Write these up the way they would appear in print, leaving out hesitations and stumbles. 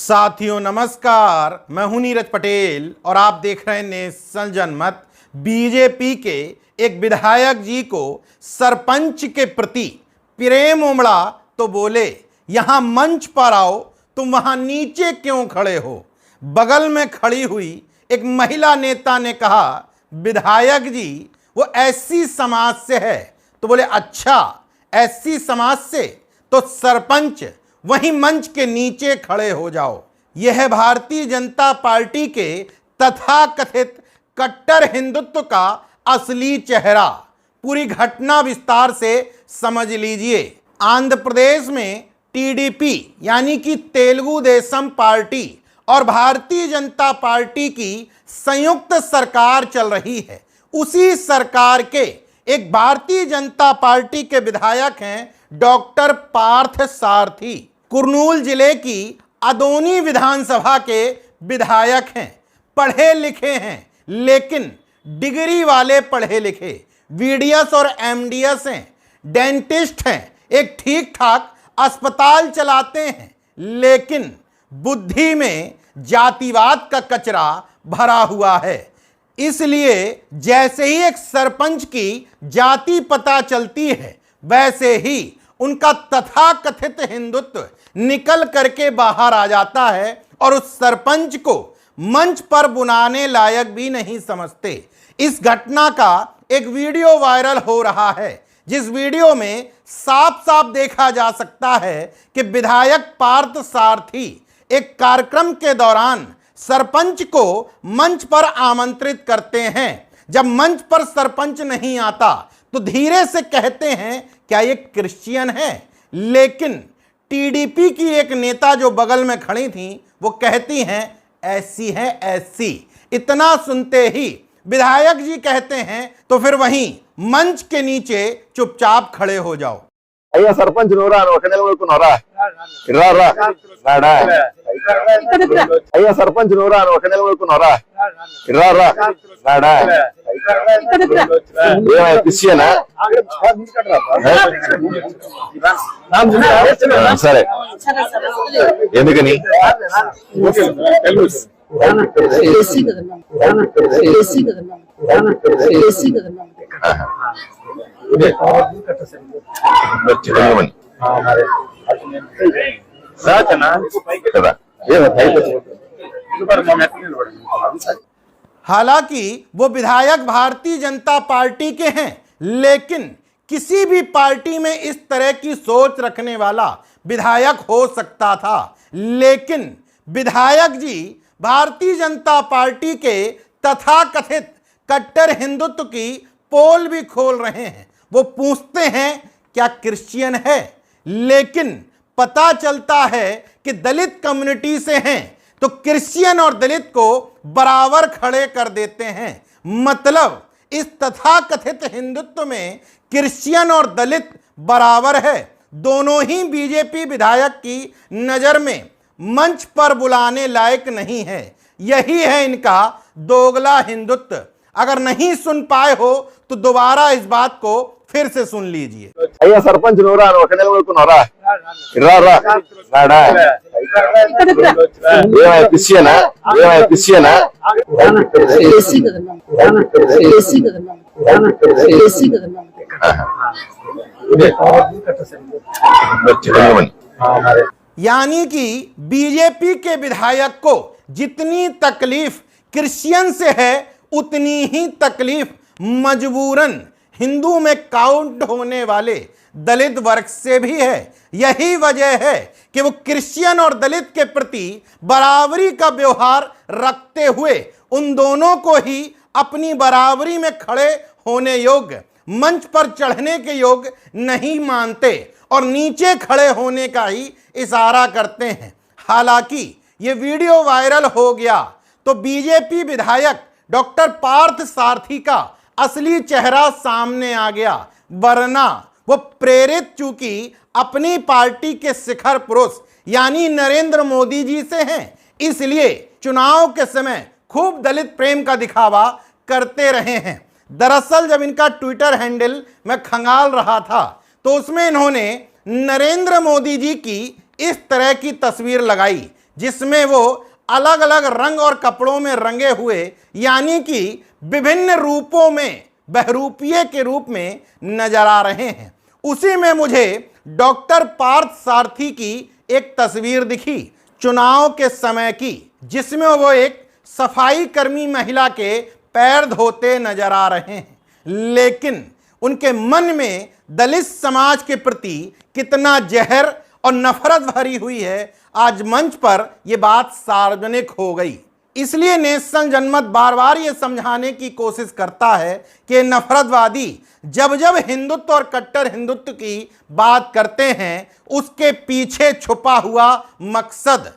साथियों नमस्कार, मैं हूं नीरज पटेल और आप देख रहे हैं नेशनल जनमत। बीजेपी के एक विधायक जी को सरपंच के प्रति प्रेम उमड़ा तो बोले, यहां मंच पर आओ, तुम वहां नीचे क्यों खड़े हो। बगल में खड़ी हुई एक महिला नेता ने कहा, विधायक जी वो एससी समाज से है। तो बोले अच्छा, एससी समाज से तो सरपंच वहीं मंच के नीचे खड़े हो जाओ। यह है भारतीय जनता पार्टी के तथाकथित कट्टर हिंदुत्व का असली चेहरा। पूरी घटना विस्तार से समझ लीजिए। आंध्र प्रदेश में टीडीपी यानी कि तेलुगु देशम पार्टी और भारतीय जनता पार्टी की संयुक्त सरकार चल रही है। उसी सरकार के एक भारतीय जनता पार्टी के विधायक हैं डॉक्टर पार्थ सारथी। कुर्नूल जिले की अदोनी विधानसभा के विधायक हैं। पढ़े लिखे हैं, लेकिन डिग्री वाले पढ़े लिखे, वीडीएस और एमडीएस हैं, डेंटिस्ट हैं, एक ठीक ठाक अस्पताल चलाते हैं, लेकिन बुद्धि में जातिवाद का कचरा भरा हुआ है। इसलिए जैसे ही एक सरपंच की जाति पता चलती है, वैसे ही उनका तथाकथित हिंदुत्व निकल करके बाहर आ जाता है और उस सरपंच को मंच पर बुलाने लायक भी नहीं समझते। इस घटना का एक वीडियो वायरल हो रहा है, जिस वीडियो में साफ साफ देखा जा सकता है कि विधायक पार्थ सारथी एक कार्यक्रम के दौरान सरपंच को मंच पर आमंत्रित करते हैं। जब मंच पर सरपंच नहीं आता तो धीरे से कहते हैं, क्या ये क्रिश्चियन है। लेकिन टीडीपी की एक नेता जो बगल में खड़ी थी, वो कहती हैं ऐसी है ऐसी। इतना सुनते ही विधायक जी कहते हैं, तो फिर वहीं मंच के नीचे चुपचाप खड़े हो जाओ। అయ్యా సర్పంచ్ నోరా ఒక నెల వరకు నోరా రా రా రాడా అయ్యా సర్పంచ్ నోరా ఒక నెల వరకు నోరా రా రా రాడా ఏమయ్యా క్రిస్టియనా సరే ఎందుకని हालांकि वो विधायक भारतीय जनता पार्टी के हैं, लेकिन किसी भी पार्टी में इस तरह की सोच रखने वाला विधायक हो सकता था। लेकिन विधायक जी भारतीय जनता पार्टी के तथाकथित कट्टर हिंदुत्व की पोल भी खोल रहे हैं। वो पूछते हैं क्या क्रिश्चियन है, लेकिन पता चलता है कि दलित कम्युनिटी से हैं, तो क्रिश्चियन और दलित को बराबर खड़े कर देते हैं। मतलब इस तथाकथित हिंदुत्व में क्रिश्चियन और दलित बराबर है। दोनों ही बीजेपी विधायक की नज़र में मंच पर बुलाने लायक नहीं है। यही है इनका दोगला हिंदुत्व। अगर नहीं सुन पाए हो तो दोबारा इस बात को फिर से सुन लीजिए। అయ్యా సర్పంచ్ నోరా ఒక నెల వరకు నోరా రా రా రాడా ఏమయ్యా క్రిస్టియనా यानी कि बीजेपी के विधायक को जितनी तकलीफ क्रिश्चियन से है, उतनी ही तकलीफ मजबूरन हिंदू में काउंट होने वाले दलित वर्ग से भी है। यही वजह है कि वो क्रिश्चियन और दलित के प्रति बराबरी का व्यवहार रखते हुए उन दोनों को ही अपनी बराबरी में खड़े होने योग्य, मंच पर चढ़ने के योग्य नहीं मानते और नीचे खड़े होने का ही इशारा करते हैं। हालांकि ये वीडियो वायरल हो गया तो बीजेपी विधायक डॉक्टर पार्थ सारथी का असली चेहरा सामने आ गया। वरना वो प्रेरित चूंकि अपनी पार्टी के शिखर पुरुष यानी नरेंद्र मोदी जी से हैं, इसलिए चुनाव के समय खूब दलित प्रेम का दिखावा करते रहे हैं। दरअसल जब इनका ट्विटर हैंडल मैं खंगाल रहा था, तो उसमें इन्होंने नरेंद्र मोदी जी की इस तरह की तस्वीर लगाई जिसमें वो अलग अलग रंग और कपड़ों में रंगे हुए, यानी कि विभिन्न रूपों में बहरूपिये के रूप में नजर आ रहे हैं। उसी में मुझे डॉक्टर पार्थ सारथी की एक तस्वीर दिखी चुनाव के समय की, जिसमें वो एक सफाई कर्मी महिला के पैर धोते नजर आ रहे हैं, लेकिन उनके मन में दलित समाज के प्रति कितना जहर और नफरत भरी हुई है, आज मंच पर यह बात सार्वजनिक हो गई। इसलिए नेशन जनमत बार बार यह समझाने की कोशिश करता है कि नफरतवादी जब जब हिंदुत्व और कट्टर हिंदुत्व की बात करते हैं, उसके पीछे छुपा हुआ मकसद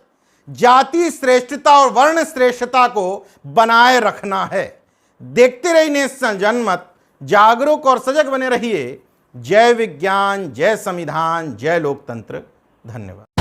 जाति श्रेष्ठता और वर्ण श्रेष्ठता को बनाए रखना है। देखते रहिए नेशन जनमत, जागरूक और सजग बने रहिए। जय विज्ञान, जय संविधान, जय लोकतंत्र। धन्यवाद।